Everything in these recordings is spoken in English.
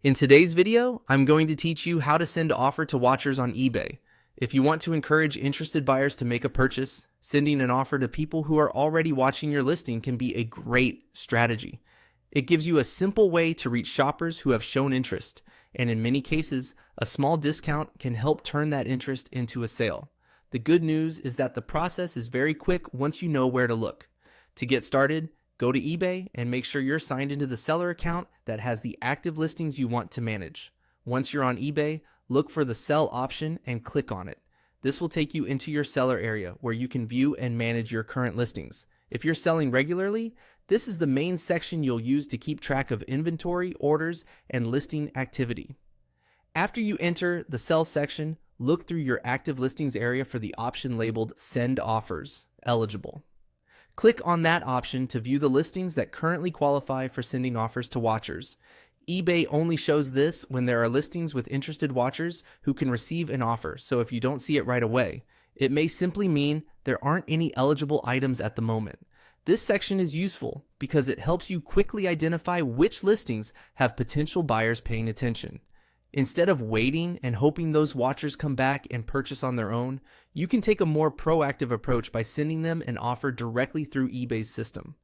In today's video, I'm going to teach you how to send offer to watchers on eBay. If you want to encourage interested buyers to make a purchase, sending an offer to people who are already watching your listing can be a great strategy. It gives you a simple way to reach shoppers who have shown interest, and in many cases, a small discount can help turn that interest into a sale. The good news is that the process is very quick once you know where to look. To get started, go to eBay and make sure you're signed into the seller account that has the active listings you want to manage. Once you're on eBay, look for the sell option and click on it. This will take you into your seller area where you can view and manage your current listings. If you're selling regularly, this is the main section you'll use to keep track of inventory, orders, and listing activity. After you enter the sell section, look through your active listings area for the option labeled Send Offers Eligible. Click on that option to view the listings that currently qualify for sending offers to watchers. eBay only shows this when there are listings with interested watchers who can receive an offer, so if you don't see it right away, it may simply mean there aren't any eligible items at the moment. This section is useful because it helps you quickly identify which listings have potential buyers paying attention. Instead of waiting and hoping those watchers come back and purchase on their own, you can take a more proactive approach by sending them an offer directly through eBay's system.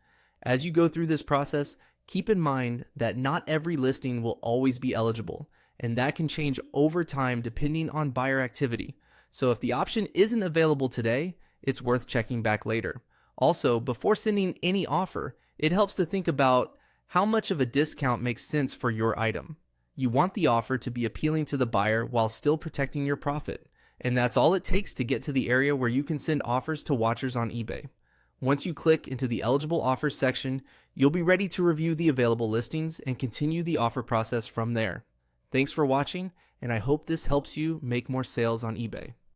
As you go through this process, keep in mind that not every listing will always be eligible, and that can change over time depending on buyer activity. So if the option isn't available today, it's worth checking back later. Also, before sending any offer, it helps to think about how much of a discount makes sense for your item. You want the offer to be appealing to the buyer while still protecting your profit. And that's all it takes to get to the area where you can send offers to watchers on eBay. Once you click into the eligible offers section, you'll be ready to review the available listings and continue the offer process from there. Thanks for watching, and I hope this helps you make more sales on eBay.